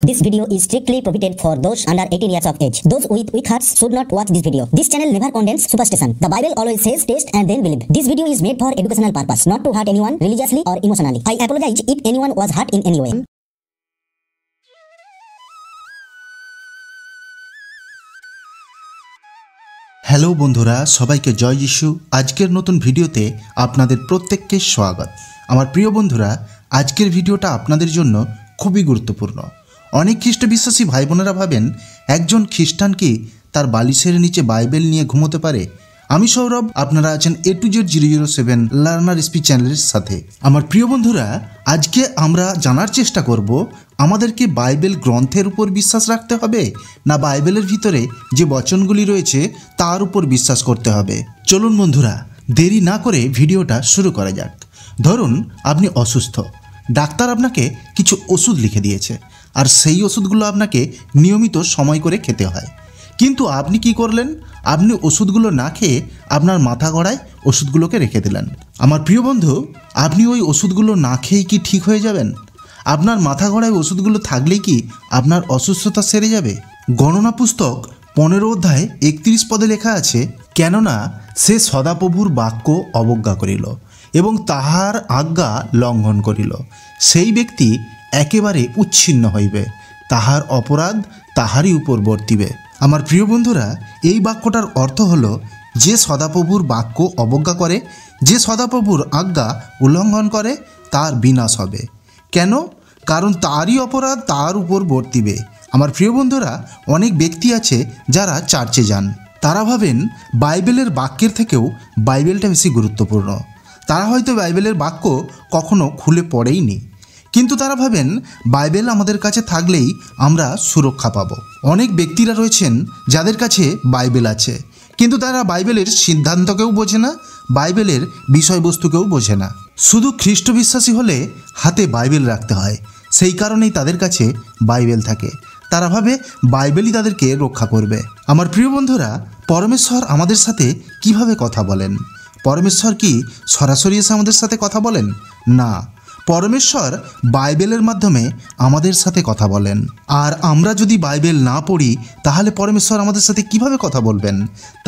This video is strictly prohibited for those under 18 years of age. Those with weak hearts should not watch this video. This channel never condemns superstition. The Bible always says taste and then believe. This video is made for educational purpose, not to hurt anyone religiously or emotionally. I apologize if anyone was hurt in any way. Hello বন্ধুরা, সবাইকে জয় যিশু। আজকের নতুন ভিডিওতে আপনাদের প্রত্যেককে স্বাগত। আমার প্রিয় বন্ধুরা, আজকের ভিডিওটা আপনাদের জন্য খুবই গুরুত্বপূর্ণ। অনেক খ্রিস্ট বিশ্বাসী ভাই বোনেরা ভাবেন একজন খ্রিস্টান কি তার বালিশের নিচে বাইবেল নিয়ে ঘুমোতে পারে? আমি সৌরভ, আপনারা আছেন A2Z007 লার্নার স্পিচ চ্যানেলের সাথে। আমার প্রিয় বন্ধুরা, আজকে আমরা জানার চেষ্টা করব আমাদেরকে বাইবেল গ্রন্থের উপর বিশ্বাস রাখতে হবে না বাইবেলের ভিতরে যে বচনগুলি রয়েছে তার উপর বিশ্বাস করতে হবে। চলুন বন্ধুরা, দেরি না করে ভিডিওটা শুরু করা যাক। ধরুন আপনি অসুস্থ, ডাক্তার আপনাকে কিছু ওষুধ লিখে দিয়েছে আর সেই ওষুধগুলো আপনাকে নিয়মিত সময় করে খেতে হয়, কিন্তু আপনি কি করলেন? আপনি ওষুধগুলো না খেয়ে আপনার মাথা গড়ায় ওষুধগুলোকে রেখে দিলেন। আমার প্রিয় বন্ধু, আপনি ওই ওষুধগুলো না খেয়েই কি ঠিক হয়ে যাবেন? আপনার মাথা গড়ায় ওষুধগুলো থাকলেই কি আপনার অসুস্থতা সেরে যাবে? গণনা পুস্তক 15 অধ্যায় 31 পদে লেখা আছে, কেননা সে সদাপ্রভুর বাক্য অবজ্ঞা করিল এবং তাহার আজ্ঞা লঙ্ঘন করিল, সেই ব্যক্তি একেবারে উচ্ছিন্ন হইবে, তাহার অপরাধ তাহারই উপর বর্তিবে। আমার প্রিয় বন্ধুরা, এই বাক্যটার অর্থ হলো যে সদাপ্রভুর বাক্য অবজ্ঞা করে, যে সদাপ্রভুর আজ্ঞা উল্লঙ্ঘন করে, তার বিনাশ হবে। কেন? কারণ তারই অপরাধ তার উপর বর্তিবে। আমার প্রিয় বন্ধুরা, অনেক ব্যক্তি আছে যারা চার্চে যান, তারা ভাবেন বাইবেলের বাক্যের থেকেও বাইবেলটা বেশি গুরুত্বপূর্ণ। তারা হয়তো বাইবেলের বাক্য কখনো খুলে পড়েইনি, কিন্তু তারা ভাবেন বাইবেল আমাদের কাছে থাকলেই আমরা সুরক্ষা পাব। অনেক ব্যক্তিরা রয়েছেন যাদের কাছে বাইবেল আছে, কিন্তু তারা বাইবেলের সিদ্ধান্তকেও বোঝে না, বাইবেলের বিষয়বস্তুকেও বোঝে না। শুধু খ্রিস্ট বিশ্বাসী হলে হাতে বাইবেল রাখতে হয়, সেই কারণেই তাদের কাছে বাইবেল থাকে। তারা ভাবে বাইবেলই তাদেরকে রক্ষা করবে। আমার প্রিয় বন্ধুরা, পরমেশ্বর আমাদের সাথে কিভাবে কথা বলেন? পরমেশ্বর কি সরাসরি এসে আমাদের সাথে কথা বলেন? না, পরমেশ্বর বাইবেলের মাধ্যমে আমাদের সাথে কথা বলেন। আর আমরা যদি বাইবেল না পড়ি তাহলে পরমেশ্বর আমাদের সাথে কিভাবে কথা বলবেন?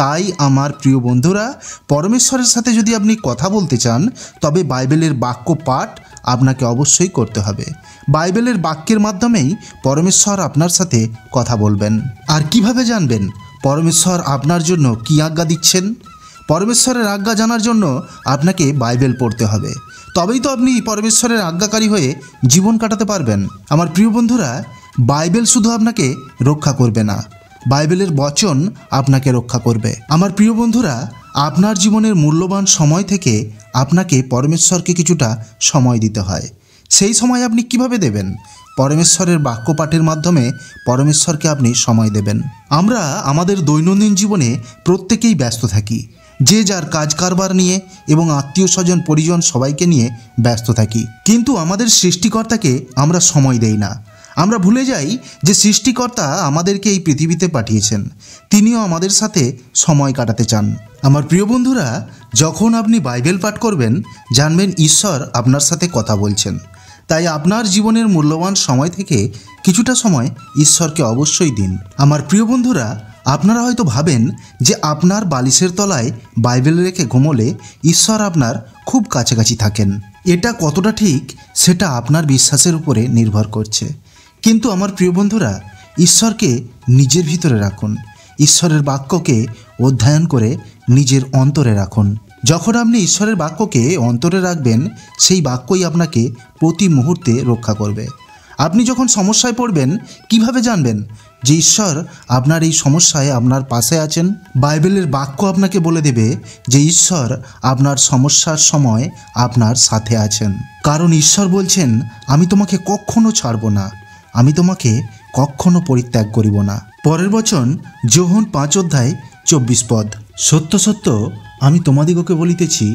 তাই আমার প্রিয় বন্ধুরা, পরমেশ্বরের সাথে যদি আপনি কথা বলতে চান তবে বাইবেলের বাক্য পাঠ আপনাকে অবশ্যই করতে হবে। বাইবেলের বাক্যের মাধ্যমেই পরমেশ্বর আপনার সাথে কথা বলবেন। আর কিভাবে জানবেন পরমেশ্বর আপনার জন্য কী আজ্ঞা দিচ্ছেন? পরমেশ্বরের আজ্ঞা জানার জন্য আপনাকে বাইবেল পড়তে হবে, তবেই তো আপনি পরমেশ্বরের আজ্ঞাকারী হয়ে জীবন কাটাতে পারবেন। আমার প্রিয় বন্ধুরা, বাইবেল শুধু আপনাকে রক্ষা করবে না, বাইবেলের বচন আপনাকে রক্ষা করবে। আমার প্রিয় বন্ধুরা, আপনার জীবনের মূল্যবান সময় থেকে আপনাকে পরমেশ্বরকে কিছুটা সময় দিতে হয়। সেই সময় আপনি কিভাবে দেবেন? পরমেশ্বরের বাক্য পাঠের মাধ্যমে পরমেশ্বরকে আপনি সময় দেবেন। আমরা আমাদের দৈনন্দিন জীবনে প্রত্যেকেই ব্যস্ত থাকি, যে যার কাজ কারবার নিয়ে এবং আত্মীয় স্বজন পরিজন সবাইকে নিয়ে ব্যস্ত থাকি, কিন্তু আমাদের সৃষ্টিকর্তাকে আমরা সময় দেই না। আমরা ভুলে যাই যে সৃষ্টিকর্তা আমাদেরকে এই পৃথিবীতে পাঠিয়েছেন, তিনিও আমাদের সাথে সময় কাটাতে চান। আমার প্রিয় বন্ধুরা, যখন আপনি বাইবেল পাঠ করবেন জানবেন ঈশ্বর আপনার সাথে কথা বলছেন। তাই আপনার জীবনের মূল্যবান সময় থেকে কিছুটা সময় ঈশ্বরকে অবশ্যই দিন। আমার প্রিয় বন্ধুরা, আপনারা হয়তো ভাবেন যে আপনার বালিশের তলায় বাইবেল রেখে ঘুমোলে ঈশ্বর আপনার খুব কাছাকাছি থাকেন। এটা কতটা ঠিক সেটা আপনার বিশ্বাসের উপরে নির্ভর করছে, কিন্তু আমার প্রিয় বন্ধুরা, ঈশ্বরকে নিজের ভিতরে রাখুন, ঈশ্বরের বাক্যকে অধ্যয়ন করে নিজের অন্তরে রাখুন। যখন আপনি ঈশ্বরের বাক্যকে অন্তরে রাখবেন, সেই বাক্যই আপনাকে প্রতি মুহূর্তে রক্ষা করবে। আপনি যখন সমস্যায় পড়বেন কিভাবে জানবেন যে ঈশ্বর আপনার এই সমস্যায় আপনার পাশে আছেন? বাইবেলের বাক্য আপনাকে বলে দেবে যে ঈশ্বর আপনার সমস্যার সময় আপনার সাথে আছেন, কারণ ঈশ্বর বলছেন, আমি তোমাকে কখনো ছাড়ব না, আমি তোমাকে কখনো পরিত্যাগ করিব না। পরের বচন যোহন 5 অধ্যায় 24 পদ, সত্য সত্য আমি তোমাদিগকে বলিতেছি,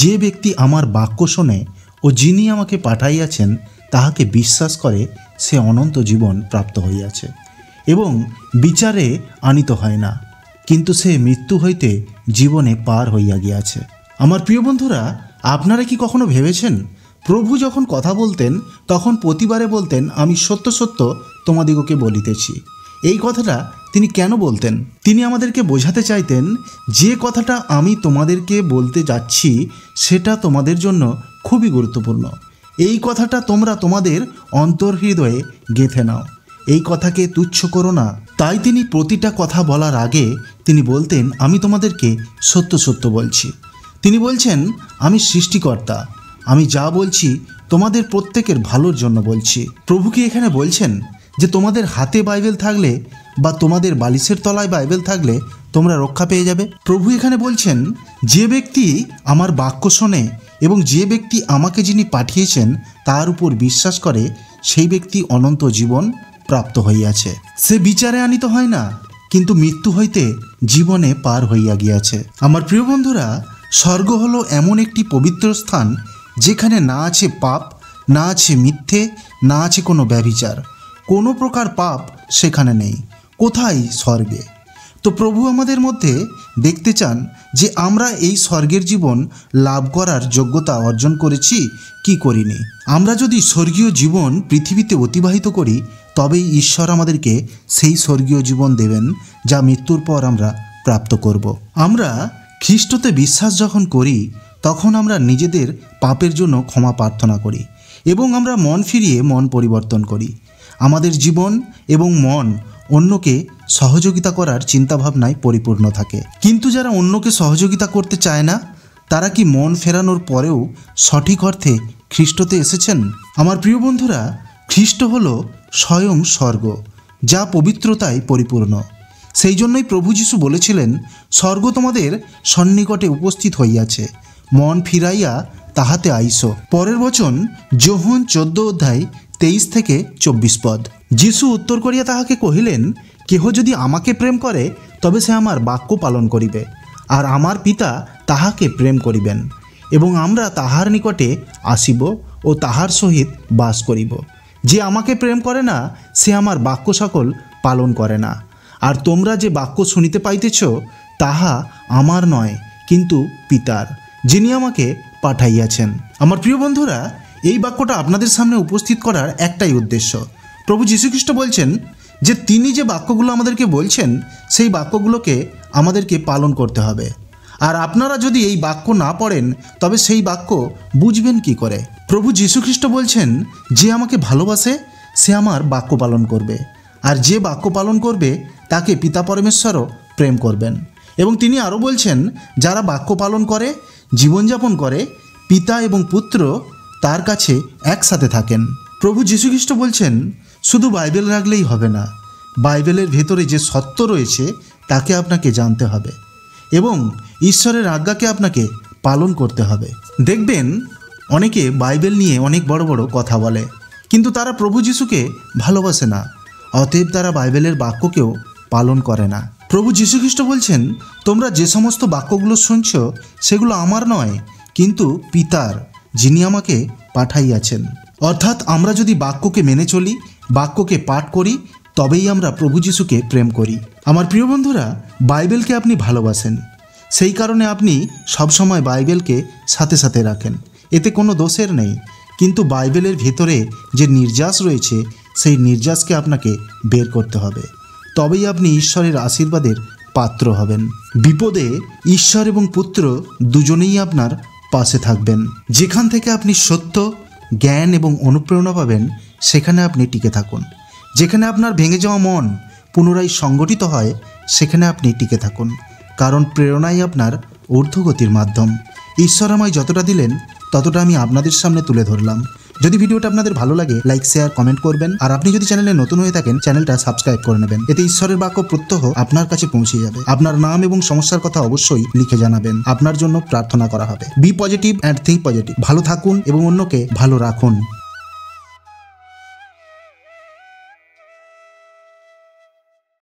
যে ব্যক্তি আমার বাক্য শোনে ও যিনি আমাকে পাঠাইয়াছেন তাহাকে বিশ্বাস করে, সে অনন্ত জীবন প্রাপ্ত হইয়াছে এবং বিচারে আনিত হয় না, কিন্তু সে মৃত্যু হইতে জীবনে পার হইয়া গিয়াছে। আমার প্রিয় বন্ধুরা, আপনারা কি কখনো ভেবেছেন প্রভু যখন কথা বলতেন তখন প্রতিবারে বলতেন, আমি সত্য সত্য তোমাদিগকে বলিতেছি। এই কথাটা তিনি কেন বলতেন? তিনি আমাদেরকে বোঝাতে চাইতেন যে কথাটা আমি তোমাদেরকে বলতে যাচ্ছি সেটা তোমাদের জন্য খুবই গুরুত্বপূর্ণ। এই কথাটা তোমরা তোমাদের অন্তর্হৃদয়ে গেঁথে নাও, এই কথাকে তুচ্ছ করো না। তাই তিনি প্রতিটা কথা বলার আগে তিনি বলতেন, আমি তোমাদেরকে সত্য সত্য বলছি। তিনি বলছেন, আমি সৃষ্টিকর্তা, আমি যা বলছি তোমাদের প্রত্যেকের ভালোর জন্য বলছি। প্রভু কি এখানে বলছেন যে তোমাদের হাতে বাইবেল থাকলে বা তোমাদের বালিশের তলায় বাইবেল থাকলে তোমরা রক্ষা পেয়ে যাবে? প্রভু এখানে বলছেন, যে ব্যক্তি আমার বাক্য শোনে এবং যে ব্যক্তি আমাকে যিনি পাঠিয়েছেন তার উপর বিশ্বাস করে, সেই ব্যক্তি অনন্ত জীবন প্রাপ্ত হইয়াছে। সে বিচারে আনিত হয় না, কিন্তু মৃত্যু হইতে জীবনে পার হইয়া গিয়াছে। আমার প্রিয় বন্ধুরা, স্বর্গ হলো এমন একটি পবিত্র স্থান যেখানে না আছে পাপ, না আছে মিথ্যে, না আছে কোনো ব্যভিচার। কোনো প্রকার পাপ সেখানে নেই। কোথায়? স্বর্গে। তো প্রভু আমাদের মধ্যে দেখতে চান যে আমরা এই স্বর্গের জীবন লাভ করার যোগ্যতা অর্জন করেছি কি করিনি। আমরা যদি স্বর্গীয় জীবন পৃথিবীতে অতিবাহিত করি তবেই ঈশ্বর আমাদেরকে সেই স্বর্গীয় জীবন দেবেন যা মৃত্যুর পর আমরা প্রাপ্ত করব। আমরা খ্রিস্টতে বিশ্বাস যখন করি তখন আমরা নিজেদের পাপের জন্য ক্ষমা প্রার্থনা করি এবং আমরা মন ফিরিয়ে মন পরিবর্তন করি। আমাদের জীবন এবং মন অন্যকে সহযোগিতা করার চিন্তাভাবনায় পরিপূর্ণ থাকে। কিন্তু যারা অন্যকে সহযোগিতা করতে চায় না, তারা কি মন ফেরানোর পরেও সঠিক অর্থে খ্রিস্টতে এসেছেন? আমার প্রিয় বন্ধুরা, খ্রিস্ট হল স্বয়ং স্বর্গ, যা পবিত্রতায় পরিপূর্ণ। সেই জন্যই প্রভু যীশু বলেছিলেন, স্বর্গ তোমাদের সন্নিকটে উপস্থিত হইয়াছে, মন ফিরাইয়া তাহাতে আইসো। পরের বচন যোহন 14:23-24 যীশু উত্তর করিয়া তাহাকে কহিলেন, কেহ যদি আমাকে প্রেম করে তবে সে আমার বাক্য পালন করিবে, আর আমার পিতা তাহাকে প্রেম করিবেন, এবং আমরা তাহার নিকটে আসিব ও তাহার সহিত বাস করিব। যে আমাকে প্রেম করে না সে আমার বাক্য সকল পালন করে না। আর তোমরা যে বাক্য শুনিতে পাইতেছ তাহা আমার নয়, কিন্তু পিতার, যিনি আমাকে পাঠাইয়াছেন। আমার প্রিয় বন্ধুরা, এই বাক্যটা আপনাদের সামনে উপস্থিত করার একটাই উদ্দেশ্য। প্রভু যীশুখ্রিস্ট বলছেন যে তিনি যে বাক্যগুলো আমাদেরকে বলছেন সেই বাক্যগুলোকে আমাদেরকে পালন করতে হবে। আর আপনারা যদি এই বাক্য না পড়েন তবে সেই বাক্য বুঝবেন কি করে? প্রভু যীশুখ্রিস্ট বলছেন, যে আমাকে ভালোবাসে সে আমার বাক্য পালন করবে, আর যে বাক্য পালন করবে তাকে পিতা পরমেশ্বরও প্রেম করবেন। এবং তিনি আরও বলছেন, যারা বাক্য পালন করে, জীবনযাপন করে, পিতা এবং পুত্র তার কাছে একসাথে থাকেন। প্রভু যীশুখ্রিস্ট বলছেন, শুধু বাইবেল রাখলেই হবে না, বাইবেলের ভেতরে যে সত্য রয়েছে তাকে আপনাকে জানতে হবে এবং ঈশ্বরের আজ্ঞাকে আপনাকে পালন করতে হবে। দেখবেন অনেকে বাইবেল নিয়ে অনেক বড় বড় কথা বলে, কিন্তু তারা প্রভু যীশুকে ভালোবাসে না, অতএব তারা বাইবেলের বাক্যকেও পালন করে না। প্রভু যীশুখ্রিস্ট বলছেন, তোমরা যে সমস্ত বাক্যগুলো শুনছ সেগুলো আমার নয়, কিন্তু পিতার, যিনি আমাকে পাঠাইয়াছেন। অর্থাৎ আমরা যদি বাক্যকে মেনে চলি, বাক্যকে পাঠ করি, তবেই আমরা প্রভু যীশুকে প্রেম করি। আমার প্রিয় বন্ধুরা, বাইবেলকে আপনি ভালোবাসেন, সেই কারণে আপনি সবসময় বাইবেলকে সাথে সাথে রাখেন, এতে কোনো দোষের নেই। কিন্তু বাইবেলের ভেতরে যে নির্যাস রয়েছে সেই নির্যাসকে আপনাকে বের করতে হবে, তবেই আপনি ঈশ্বরের আশীর্বাদের পাত্র হবেন। বিপদে ঈশ্বর এবং পুত্র দুজনেই আপনার পাশে থাকবেন। যেখান থেকে আপনি সত্য, জ্ঞান এবং অনুপ্রেরণা পাবেন সেখানে আপনি টিকে থাকুন। যেখানে আপনার ভেঙে যাওয়া মন পুনরায় সংগঠিত হয় সেখানে আপনি টিকে থাকুন, কারণ প্রেরণাই আপনার ঊর্ধ্বগতির মাধ্যম। ঈশ্বর আমায় যতটা দিলেন ততটা আমি আপনাদের সামনে তুলে ধরলাম। যদি ভিডিওটা আপনাদের ভালো লাগে লাইক, শেয়ার, কমেন্ট করবেন। আর আপনি যদি চ্যানেলে নতুন হয়ে থাকেন চ্যানেলটা সাবস্ক্রাইব করে নেবেন, এতে ঈশ্বরের বাক্য প্রত্যহ আপনার কাছে পৌঁছে যাবে। আপনার নাম এবং সমস্যার কথা অবশ্যই লিখে জানাবেন, আপনার জন্য প্রার্থনা করা হবে। Be positive and think positive. ভালো থাকুন এবং অন্যকে ভালো রাখুন।